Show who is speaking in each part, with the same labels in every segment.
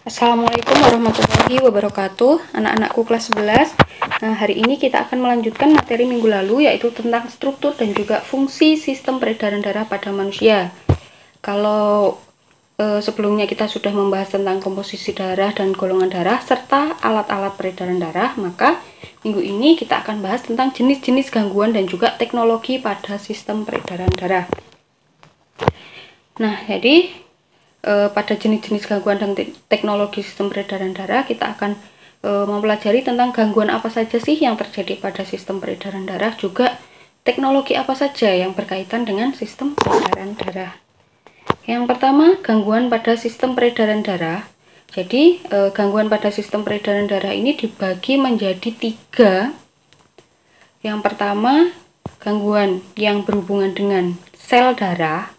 Speaker 1: Assalamualaikum warahmatullahi wabarakatuh, anak-anakku kelas 11. Nah, hari ini kita akan melanjutkan materi minggu lalu, yaitu tentang struktur dan juga fungsi sistem peredaran darah pada manusia. Kalau sebelumnya kita sudah membahas tentang komposisi darah dan golongan darah serta alat-alat peredaran darah, maka minggu ini kita akan bahas tentang jenis-jenis gangguan dan juga teknologi pada sistem peredaran darah. Nah, jadi pada jenis-jenis gangguan dan teknologi sistem peredaran darah, kita akan mempelajari tentang gangguan apa saja sih yang terjadi pada sistem peredaran darah, juga teknologi apa saja yang berkaitan dengan sistem peredaran darah. Yang pertama, gangguan pada sistem peredaran darah. Jadi, gangguan pada sistem peredaran darah ini dibagi menjadi 3. Yang pertama, gangguan yang berhubungan dengan sel darah.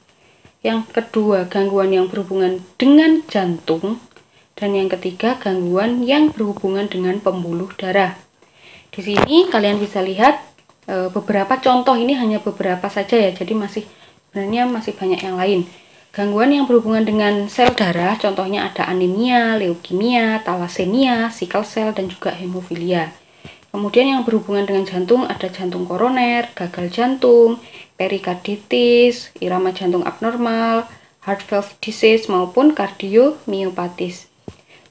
Speaker 1: Yang kedua, gangguan yang berhubungan dengan jantung. Dan yang ketiga, gangguan yang berhubungan dengan pembuluh darah. Di sini kalian bisa lihat beberapa contoh, ini hanya beberapa saja ya, jadi sebenarnya masih banyak yang lain. Gangguan yang berhubungan dengan sel darah, contohnya ada anemia, leukemia, thalassemia, sickle cell, dan juga hemofilia. Kemudian yang berhubungan dengan jantung ada jantung koroner, gagal jantung, perikarditis, irama jantung abnormal, heart valve disease, maupun kardiomyopatis.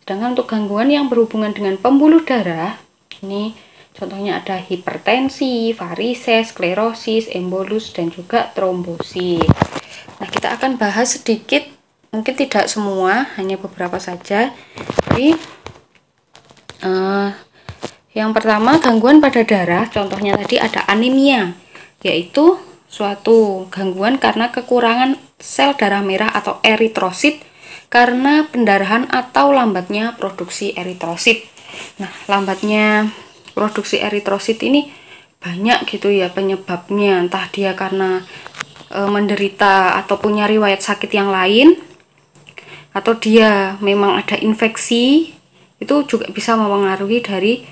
Speaker 1: Sedangkan untuk gangguan yang berhubungan dengan pembuluh darah, ini contohnya ada hipertensi, varises, sklerosis, embolus, dan juga trombosis. Nah, kita akan bahas sedikit, mungkin tidak semua, hanya beberapa saja. Jadi, yang pertama, gangguan pada darah, contohnya tadi ada anemia, yaitu suatu gangguan karena kekurangan sel darah merah atau eritrosit karena pendarahan atau lambatnya produksi eritrosit. Nah, lambatnya produksi eritrosit ini banyak gitu ya penyebabnya, entah dia karena menderita atau punya riwayat sakit yang lain, atau dia memang ada infeksi, itu juga bisa mempengaruhi dari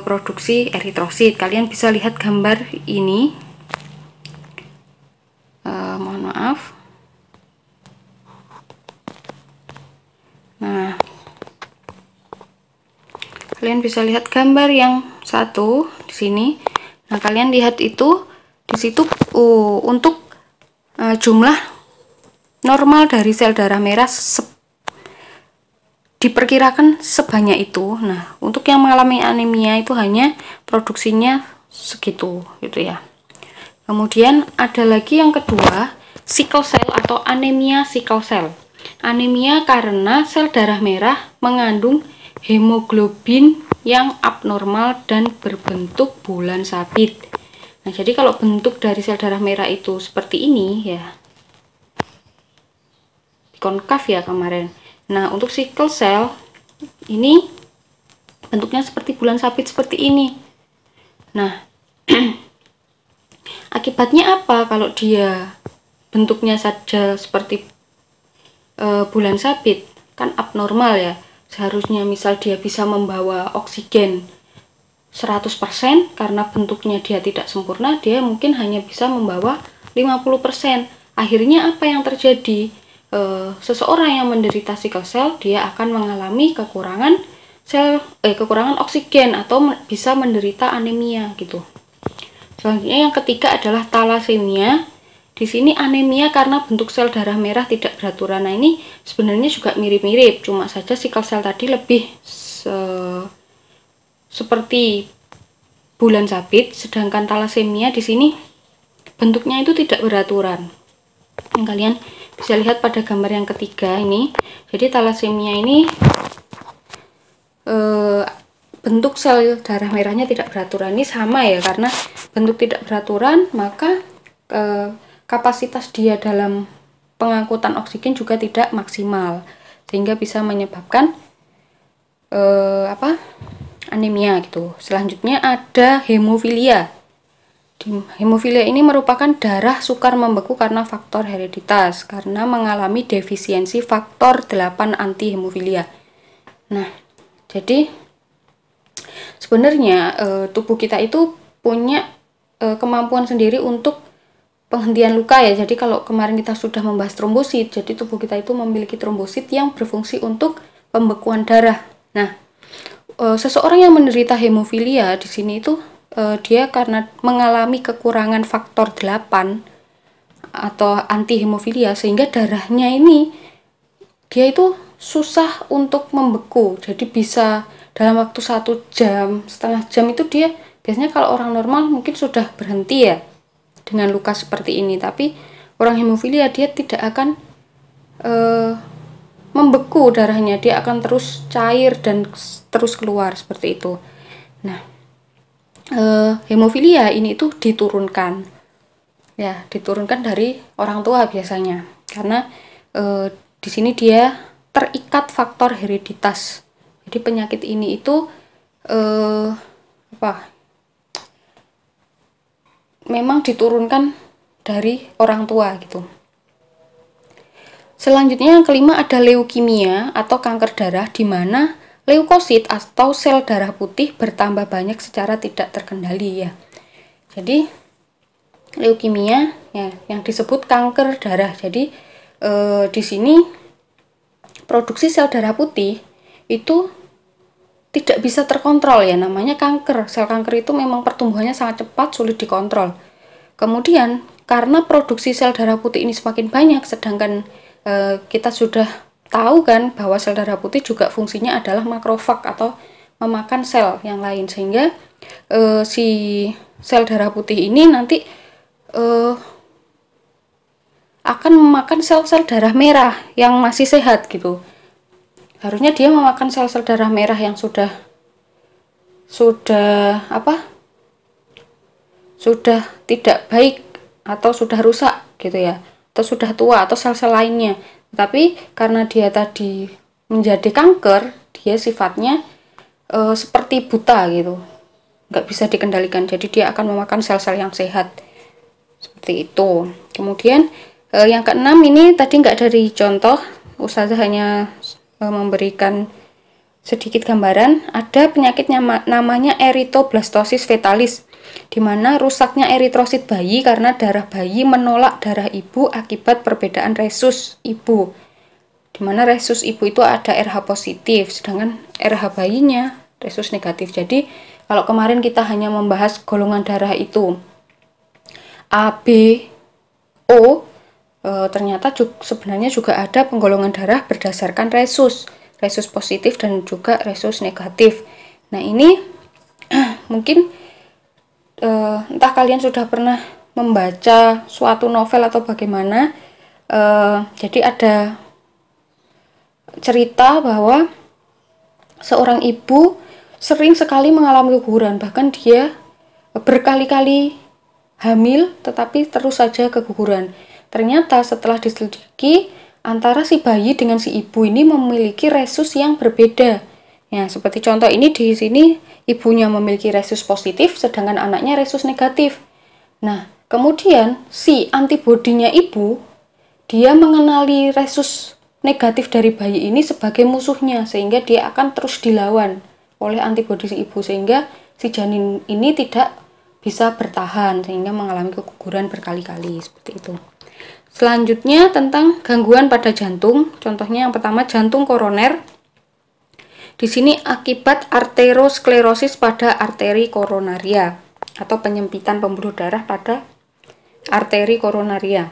Speaker 1: produksi eritrosit. Kalian bisa lihat gambar ini. Mohon maaf. Nah, kalian bisa lihat gambar yang satu di sini. Nah, kalian lihat itu di situ untuk jumlah normal dari sel darah merah diperkirakan sebanyak itu. Nah, untuk yang mengalami anemia itu hanya produksinya segitu gitu ya. Kemudian ada lagi yang kedua, sickle cell atau anemia sickle cell. Anemia karena sel darah merah mengandung hemoglobin yang abnormal dan berbentuk bulan sabit. Nah, jadi kalau bentuk dari sel darah merah itu seperti ini ya, konkav ya kemarin. Nah, untuk sickle cell ini bentuknya seperti bulan sabit seperti ini. Nah, akibatnya apa kalau dia bentuknya saja seperti bulan sabit? Kan abnormal ya. Seharusnya misal dia bisa membawa oksigen 100%, karena bentuknya dia tidak sempurna, dia mungkin hanya bisa membawa 50%. Akhirnya apa yang terjadi? Seseorang yang menderita sickle cell, dia akan mengalami kekurangan oksigen atau bisa menderita anemia gitu. Selanjutnya yang ketiga adalah thalassemia. Di sini anemia karena bentuk sel darah merah tidak beraturan. Nah, ini sebenarnya juga mirip-mirip, cuma saja sickle cell tadi lebih seperti bulan sabit, sedangkan thalassemia di sini bentuknya itu tidak beraturan. Kalian bisa lihat pada gambar yang ketiga ini. Jadi thalassemia ini bentuk sel darah merahnya tidak beraturan. Ini sama ya, karena bentuk tidak beraturan, maka kapasitas dia dalam pengangkutan oksigen juga tidak maksimal, sehingga bisa menyebabkan anemia gitu. Selanjutnya ada hemofilia. Hemofilia ini merupakan darah sukar membeku karena faktor hereditas, karena mengalami defisiensi faktor 8 anti hemofilia. Nah, jadi sebenarnya tubuh kita itu punya kemampuan sendiri untuk penghentian luka ya. Jadi kalau kemarin kita sudah membahas trombosit, jadi tubuh kita itu memiliki trombosit yang berfungsi untuk pembekuan darah. Nah, seseorang yang menderita hemofilia di sini itu dia karena mengalami kekurangan faktor 8 atau anti hemofilia, sehingga darahnya ini dia itu susah untuk membeku. Jadi bisa dalam waktu 1 jam, setengah jam itu dia biasanya, kalau orang normal mungkin sudah berhenti ya dengan luka seperti ini, tapi orang hemofilia dia tidak akan membeku darahnya, dia akan terus cair dan terus keluar seperti itu. Nah, hemofilia ini itu diturunkan ya, diturunkan dari orang tua biasanya, karena di sini dia terikat faktor hereditas. Jadi penyakit ini itu memang diturunkan dari orang tua gitu. Selanjutnya yang kelima ada leukemia atau kanker darah, di mana leukosit atau sel darah putih bertambah banyak secara tidak terkendali ya. Jadi leukemia ya yang disebut kanker darah. Jadi di sini produksi sel darah putih itu tidak bisa terkontrol ya, namanya kanker. Sel kanker itu memang pertumbuhannya sangat cepat, sulit dikontrol. Kemudian karena produksi sel darah putih ini semakin banyak, sedangkan kita sudah tahu kan bahwa sel darah putih juga fungsinya adalah makrofag atau memakan sel yang lain, sehingga si sel darah putih ini nanti akan memakan sel-sel darah merah yang masih sehat gitu. Harusnya dia memakan sel-sel darah merah yang sudah tidak baik atau sudah rusak gitu ya, atau sudah tua, atau sel-sel lainnya. Tapi karena dia tadi menjadi kanker, dia sifatnya seperti buta gitu, nggak bisa dikendalikan. Jadi dia akan memakan sel-sel yang sehat seperti itu. Kemudian yang keenam ini tadi nggak dari contoh, Ustazah hanya memberikan sedikit gambaran. Ada penyakitnya namanya erythroblastosis fetalis, di mana rusaknya eritrosit bayi karena darah bayi menolak darah ibu akibat perbedaan resus ibu, di mana resus ibu itu ada RH positif, sedangkan RH bayinya resus negatif. Jadi kalau kemarin kita hanya membahas golongan darah itu A, B, O, ternyata sebenarnya juga ada penggolongan darah berdasarkan resus positif dan juga resus negatif. Nah ini mungkin entah kalian sudah pernah membaca suatu novel atau bagaimana. Jadi ada cerita bahwa seorang ibu sering sekali mengalami keguguran, bahkan dia berkali-kali hamil tetapi terus saja keguguran. Ternyata setelah diselidiki, antara si bayi dengan si ibu ini memiliki resus yang berbeda. Ya, seperti contoh ini di sini ibunya memiliki resus positif sedangkan anaknya resus negatif. Nah, kemudian si antibodinya ibu, dia mengenali resus negatif dari bayi ini sebagai musuhnya, sehingga dia akan terus dilawan oleh antibodi si ibu, sehingga si janin ini tidak bisa bertahan sehingga mengalami keguguran berkali-kali seperti itu. Selanjutnya tentang gangguan pada jantung. Contohnya yang pertama jantung koroner. Di sini akibat arteriosklerosis pada arteri koronaria atau penyempitan pembuluh darah pada arteri koronaria.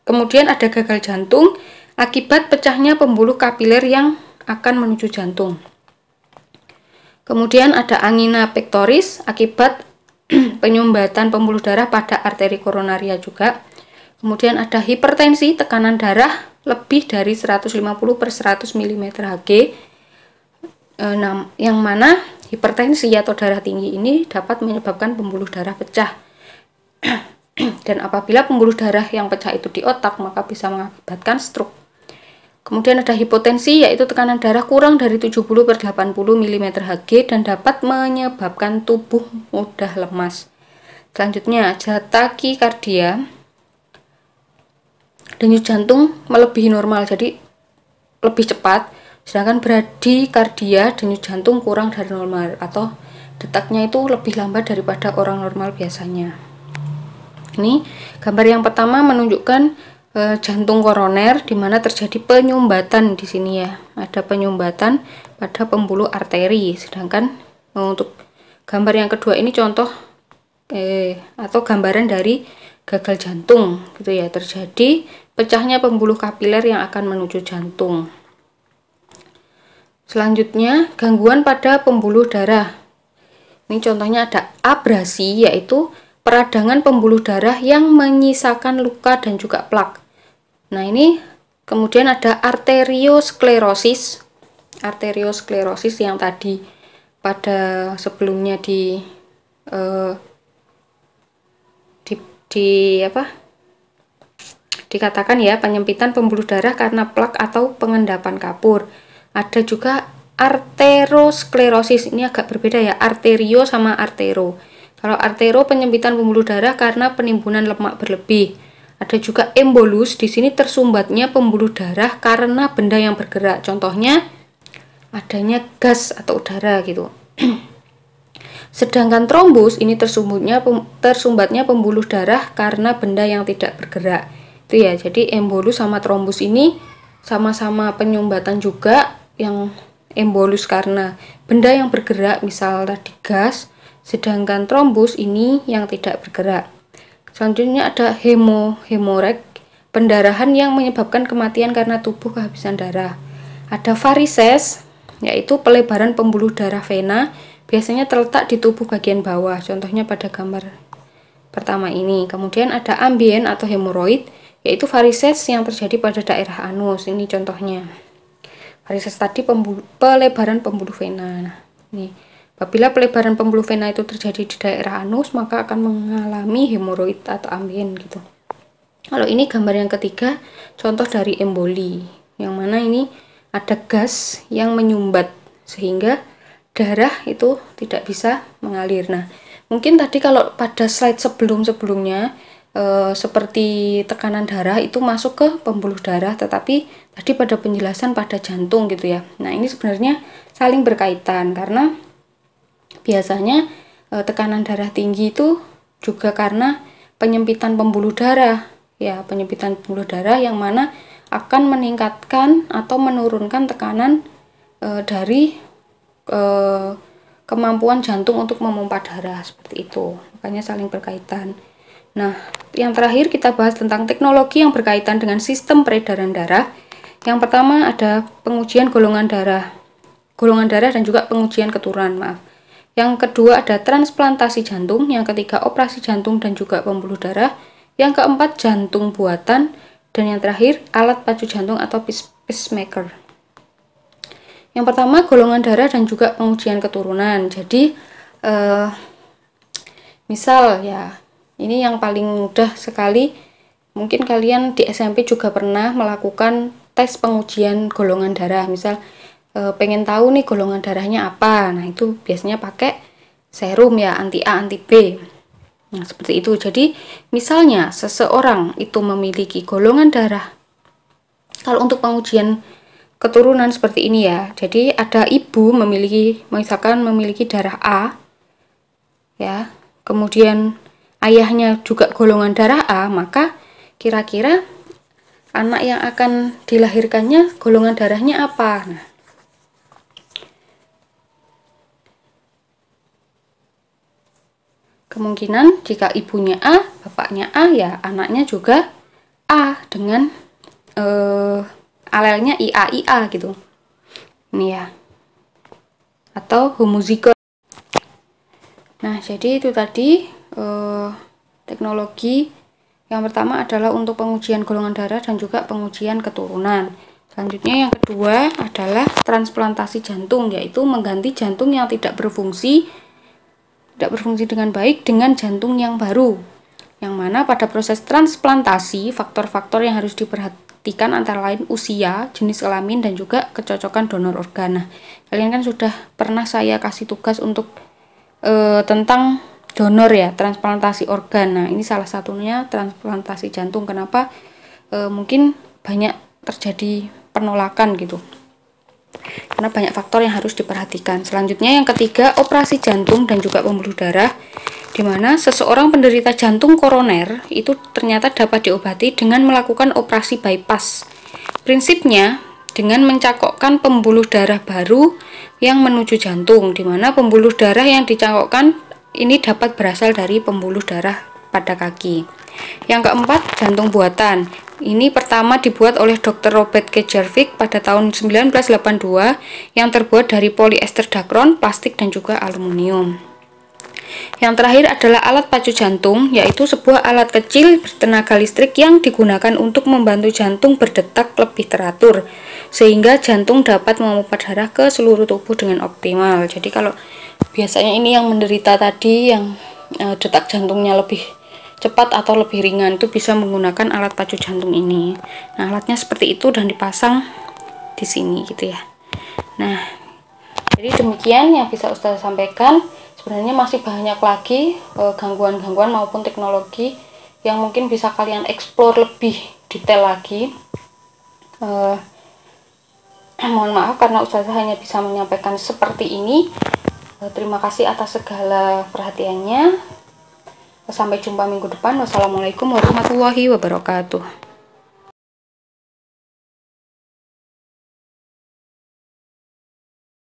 Speaker 1: Kemudian ada gagal jantung akibat pecahnya pembuluh kapiler yang akan menuju jantung. Kemudian ada angina pectoris akibat penyumbatan pembuluh darah pada arteri koronaria juga. Kemudian ada hipertensi, tekanan darah lebih dari 150/100 mm/Hg, yang mana hipertensi atau darah tinggi ini dapat menyebabkan pembuluh darah pecah. Dan apabila pembuluh darah yang pecah itu di otak, maka bisa mengakibatkan stroke. Kemudian ada hipotensi, yaitu tekanan darah kurang dari 70/80 mm/Hg dan dapat menyebabkan tubuh mudah lemas. Selanjutnya ada takikardia, denyut jantung melebihi normal, jadi lebih cepat. Sedangkan bradikardia, denyut jantung kurang dari normal atau detaknya itu lebih lambat daripada orang normal biasanya. Ini gambar yang pertama menunjukkan jantung koroner, di mana terjadi penyumbatan di sini ya. Ada penyumbatan pada pembuluh arteri. Sedangkan untuk gambar yang kedua ini contoh atau gambaran dari gagal jantung gitu ya. Terjadi pecahnya pembuluh kapiler yang akan menuju jantung. Selanjutnya, gangguan pada pembuluh darah. Ini contohnya ada abrasi, yaitu peradangan pembuluh darah yang menyisakan luka dan juga plak. Nah, ini kemudian ada arteriosklerosis. Arteriosklerosis yang tadi pada sebelumnya dikatakan ya, penyempitan pembuluh darah karena plak atau pengendapan kapur. Ada juga arterosklerosis, ini agak berbeda ya, arterio sama artero. Kalau artero penyempitan pembuluh darah karena penimbunan lemak berlebih. Ada juga embolus, di sini tersumbatnya pembuluh darah karena benda yang bergerak. Contohnya adanya gas atau udara gitu. Sedangkan trombus ini tersumbatnya pembuluh darah karena benda yang tidak bergerak. Itu ya, jadi embolus sama trombus ini sama-sama penyumbatan juga, yang embolus karena benda yang bergerak, misal tadi gas, sedangkan trombus ini yang tidak bergerak. Selanjutnya ada hemorag, pendarahan yang menyebabkan kematian karena tubuh kehabisan darah. Ada varises, yaitu pelebaran pembuluh darah vena, biasanya terletak di tubuh bagian bawah, contohnya pada gambar pertama ini. Kemudian ada ambien atau hemoroid, yaitu varises yang terjadi pada daerah anus, ini contohnya. Varises tadi pelebaran pembuluh vena. Nah, ini apabila pelebaran pembuluh vena itu terjadi di daerah anus, maka akan mengalami hemoroid atau ambien gitu. Kalau ini gambar yang ketiga, contoh dari emboli, yang mana ini ada gas yang menyumbat sehingga darah itu tidak bisa mengalir. Nah, mungkin tadi kalau pada slide sebelumnya seperti tekanan darah itu masuk ke pembuluh darah, tetapi tadi pada penjelasan pada jantung gitu ya. Nah, ini sebenarnya saling berkaitan karena biasanya tekanan darah tinggi itu juga karena penyempitan pembuluh darah ya, penyempitan pembuluh darah yang mana akan meningkatkan atau menurunkan tekanan dari kemampuan jantung untuk memompa darah, seperti itu. Makanya saling berkaitan. Nah, yang terakhir kita bahas tentang teknologi yang berkaitan dengan sistem peredaran darah. Yang pertama ada pengujian golongan darah dan juga pengujian keturunan, maaf. Yang kedua ada transplantasi jantung, yang ketiga operasi jantung dan juga pembuluh darah, yang keempat jantung buatan, dan yang terakhir alat pacu jantung atau pacemaker. Yang pertama golongan darah dan juga pengujian keturunan. Jadi misal ya, ini yang paling mudah sekali, mungkin kalian di SMP juga pernah melakukan tes pengujian golongan darah. Misal pengen tahu nih golongan darahnya apa, nah itu biasanya pakai serum ya, anti A, anti B. Nah, seperti itu. Jadi misalnya seseorang itu memiliki golongan darah, kalau untuk pengujian keturunan seperti ini ya, jadi ada ibu misalkan memiliki darah A ya, kemudian ayahnya juga golongan darah A, maka kira-kira anak yang akan dilahirkannya golongan darahnya apa? Nah, kemungkinan jika ibunya A, bapaknya A, ya anaknya juga A dengan alelnya IA gitu. Ini ya. Atau homozigot. Nah, jadi itu tadi teknologi yang pertama adalah untuk pengujian golongan darah dan juga pengujian keturunan. Selanjutnya yang kedua adalah transplantasi jantung, yaitu mengganti jantung yang tidak berfungsi dengan baik dengan jantung yang baru. Yang mana pada proses transplantasi faktor-faktor yang harus diperhatikan antara lain usia, jenis kelamin, dan juga kecocokan donor organ. Nah, kalian kan sudah pernah saya kasih tugas untuk tentang donor ya, transplantasi organ. Nah, ini salah satunya transplantasi jantung. Kenapa mungkin banyak terjadi penolakan gitu, karena banyak faktor yang harus diperhatikan. Selanjutnya yang ketiga, operasi jantung dan juga pembuluh darah. di mana seseorang penderita jantung koroner itu ternyata dapat diobati dengan melakukan operasi bypass. Prinsipnya dengan mencangkokkan pembuluh darah baru yang menuju jantung, di mana pembuluh darah yang dicangkokkan ini dapat berasal dari pembuluh darah pada kaki. Yang keempat, jantung buatan. Ini pertama dibuat oleh Dr. Robert Kejarvik pada tahun 1982 yang terbuat dari polyester dacron, plastik dan juga aluminium. Yang terakhir adalah alat pacu jantung, yaitu sebuah alat kecil bertenaga listrik yang digunakan untuk membantu jantung berdetak lebih teratur, sehingga jantung dapat memompa darah ke seluruh tubuh dengan optimal. Jadi kalau biasanya ini yang menderita tadi, yang detak jantungnya lebih cepat atau lebih ringan, itu bisa menggunakan alat pacu jantung ini. Nah, alatnya seperti itu dan dipasang di sini gitu ya. Nah, jadi demikian yang bisa Ustazah sampaikan. Sebenarnya masih banyak lagi gangguan-gangguan maupun teknologi yang mungkin bisa kalian explore lebih detail lagi. Mohon maaf karena Ustazah hanya bisa menyampaikan seperti ini. Terima kasih atas segala perhatiannya. Sampai jumpa minggu depan. Wassalamualaikum warahmatullahi wabarakatuh.